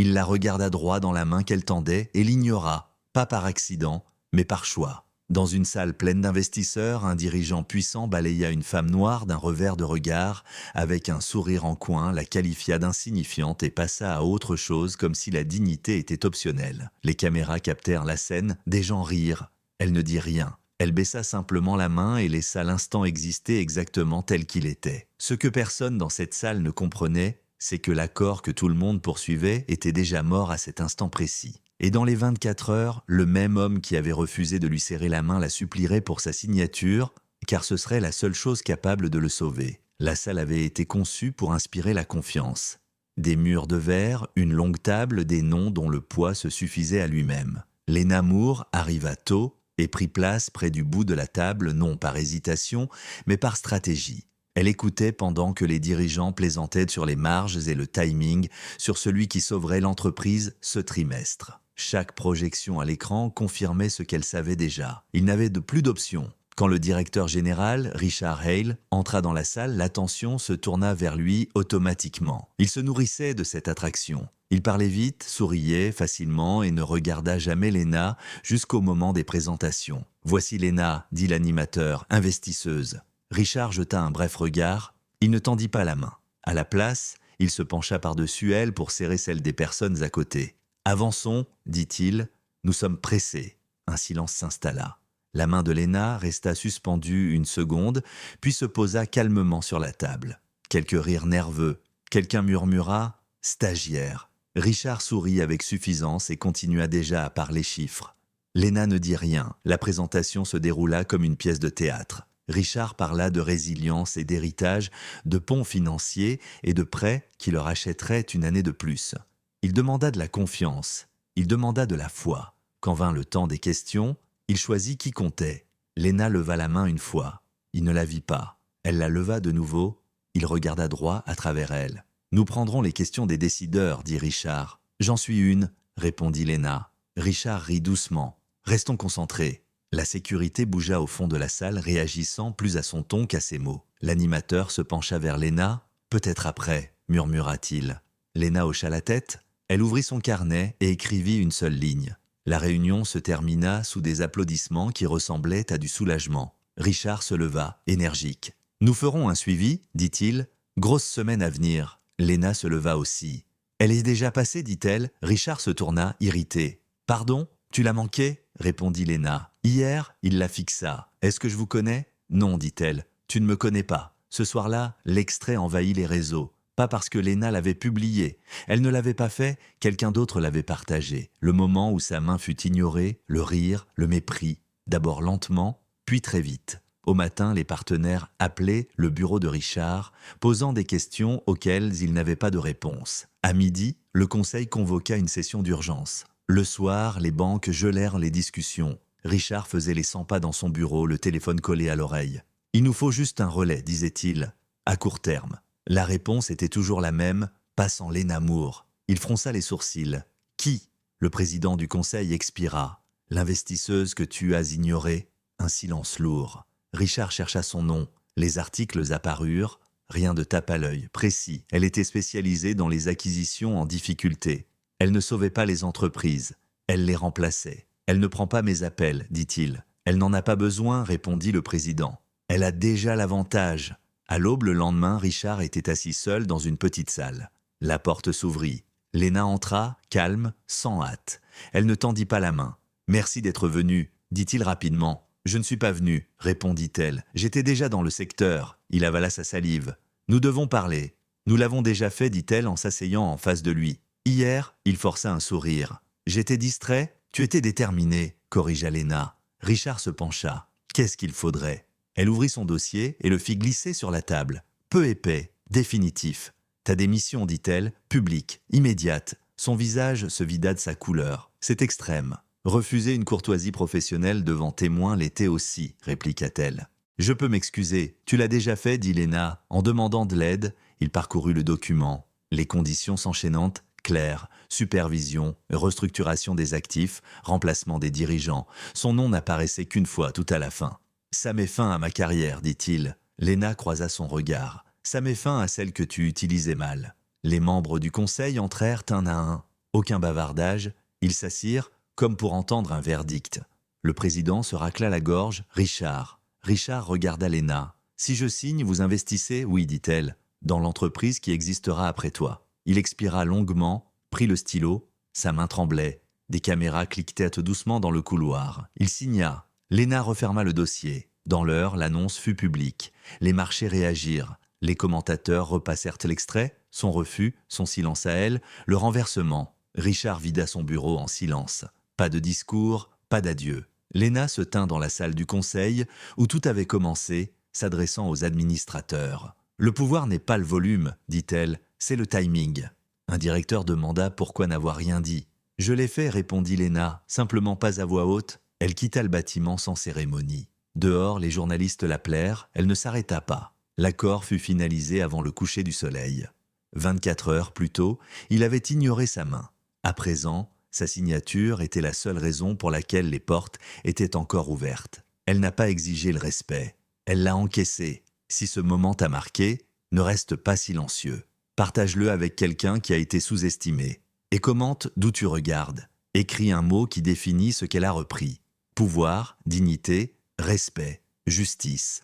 Il la regarda droit dans la main qu'elle tendait et l'ignora, pas par accident, mais par choix. Dans une salle pleine d'investisseurs, un dirigeant puissant balaya une femme noire d'un revers de regard, avec un sourire en coin, la qualifia d'insignifiante et passa à autre chose comme si la dignité était optionnelle. Les caméras captèrent la scène, des gens rirent. Elle ne dit rien. Elle baissa simplement la main et laissa l'instant exister exactement tel qu'il était. Ce que personne dans cette salle ne comprenait, c'est que l'accord que tout le monde poursuivait était déjà mort à cet instant précis. Et dans les 24 heures, le même homme qui avait refusé de lui serrer la main la supplierait pour sa signature, car ce serait la seule chose capable de le sauver. La salle avait été conçue pour inspirer la confiance. Des murs de verre, une longue table, des noms dont le poids se suffisait à lui-même. Lena Moore arriva tôt et prit place près du bout de la table, non par hésitation, mais par stratégie. Elle écoutait pendant que les dirigeants plaisantaient sur les marges et le timing, sur celui qui sauverait l'entreprise ce trimestre. Chaque projection à l'écran confirmait ce qu'elle savait déjà. Il n'avait plus d'option. Quand le directeur général, Richard Hale, entra dans la salle, l'attention se tourna vers lui automatiquement. Il se nourrissait de cette attraction. Il parlait vite, souriait facilement et ne regarda jamais Lena jusqu'au moment des présentations. « Voici Lena », dit l'animateur, investisseuse. Richard jeta un bref regard. Il ne tendit pas la main. À la place, il se pencha par-dessus elle pour serrer celle des personnes à côté. « Avançons », dit-il, « nous sommes pressés ». Un silence s'installa. La main de Lena resta suspendue une seconde, puis se posa calmement sur la table. Quelques rires nerveux. Quelqu'un murmura « stagiaire ». Richard sourit avec suffisance et continua déjà à parler chiffres. Lena ne dit rien. La présentation se déroula comme une pièce de théâtre. Richard parla de résilience et d'héritage, de ponts financiers et de prêts qui leur achèteraient une année de plus. Il demanda de la confiance. Il demanda de la foi. Quand vint le temps des questions, il choisit qui comptait. Lena leva la main une fois. Il ne la vit pas. Elle la leva de nouveau. Il regarda droit à travers elle. « Nous prendrons les questions des décideurs, dit Richard. « J'en suis une, répondit Lena. Richard rit doucement. « Restons concentrés. » La sécurité bougea au fond de la salle, réagissant plus à son ton qu'à ses mots. L'animateur se pencha vers Lena. « Peut-être après, » murmura-t-il. Lena hocha la tête. Elle ouvrit son carnet et écrivit une seule ligne. La réunion se termina sous des applaudissements qui ressemblaient à du soulagement. Richard se leva, énergique. « Nous ferons un suivi, dit-il. Grosse semaine à venir. » Lena se leva aussi. « Elle est déjà passée, dit-elle. » Richard se tourna, irrité. « Pardon, tu l'as manqué ?» répondit Lena. « Hier, il la fixa. Est-ce que je vous connais ?»« Non, dit-elle. Tu ne me connais pas. » Ce soir-là, l'extrait envahit les réseaux. Pas parce que Lena l'avait publié. Elle ne l'avait pas fait, quelqu'un d'autre l'avait partagé. Le moment où sa main fut ignorée, le rire, le mépris. D'abord lentement, puis très vite. Au matin, les partenaires appelaient le bureau de Richard, posant des questions auxquelles ils n'avaient pas de réponse. À midi, le conseil convoqua une session d'urgence. Le soir, les banques gelèrent les discussions. Richard faisait les 100 pas dans son bureau, le téléphone collé à l'oreille. « Il nous faut juste un relais, disait-il, à court terme. » La réponse était toujours la même, pas sans Lena Moore. Il fronça les sourcils. « Qui ?» Le président du conseil expira. « L'investisseuse que tu as ignorée ?» Un silence lourd. Richard chercha son nom. Les articles apparurent. Rien de tape à l'œil, précis. Elle était spécialisée dans les acquisitions en difficulté. Elle ne sauvait pas les entreprises. Elle les remplaçait. « Elle ne prend pas mes appels, dit-il. »« Elle n'en a pas besoin, répondit le président. Elle a déjà l'avantage. » À l'aube le lendemain, Richard était assis seul dans une petite salle. La porte s'ouvrit. Lena entra, calme, sans hâte. Elle ne tendit pas la main. « Merci d'être venu, » dit-il rapidement. « Je ne suis pas venu, » répondit-elle. « J'étais déjà dans le secteur. » Il avala sa salive. « Nous devons parler. »« Nous l'avons déjà fait, » dit-elle en s'asseyant en face de lui. « Hier, » il força un sourire. « J'étais distrait. Tu étais déterminé, » corrigea Lena. Richard se pencha. « Qu'est-ce qu'il faudrait ?» Elle ouvrit son dossier et le fit glisser sur la table. Peu épais, définitif. « Ta démission, dit-elle, publique, immédiate. » Son visage se vida de sa couleur. « C'est extrême. » Refuser une courtoisie professionnelle devant témoins l'était aussi, répliqua-t-elle. « Je peux m'excuser. Tu l'as déjà fait, dit Lena. » En demandant de l'aide, il parcourut le document. Les conditions s'enchaînant, claires, supervision, restructuration des actifs, remplacement des dirigeants. Son nom n'apparaissait qu'une fois tout à la fin. « Ça met fin à ma carrière, dit-il. » Lena croisa son regard. « Ça met fin à celle que tu utilisais mal. » Les membres du conseil entrèrent un à un. Aucun bavardage, ils s'assirent comme pour entendre un verdict. Le président se racla la gorge. « Richard. » Richard regarda Léna. « Si je signe, vous investissez ?» « Oui, dit-elle, dans l'entreprise qui existera après toi. » Il expira longuement, prit le stylo, sa main tremblait. Des caméras cliquetaient doucement dans le couloir. Il signa. Léna referma le dossier. Dans l'heure, l'annonce fut publique. Les marchés réagirent. Les commentateurs repassèrent l'extrait, son refus, son silence à elle, le renversement. Richard vida son bureau en silence. Pas de discours, pas d'adieu. Léna se tint dans la salle du conseil, où tout avait commencé, s'adressant aux administrateurs. « Le pouvoir n'est pas le volume, dit-elle, c'est le timing. » Un directeur demanda pourquoi n'avoir rien dit. « Je l'ai fait, répondit Léna, simplement pas à voix haute. » Elle quitta le bâtiment sans cérémonie. Dehors, les journalistes l'appelèrent, elle ne s'arrêta pas. L'accord fut finalisé avant le coucher du soleil. 24 heures plus tôt, il avait ignoré sa main. À présent, sa signature était la seule raison pour laquelle les portes étaient encore ouvertes. Elle n'a pas exigé le respect. Elle l'a encaissé. Si ce moment t'a marqué, ne reste pas silencieux. Partage-le avec quelqu'un qui a été sous-estimé. Et commente d'où tu regardes. Écris un mot qui définit ce qu'elle a repris. Pouvoir, dignité, respect, justice.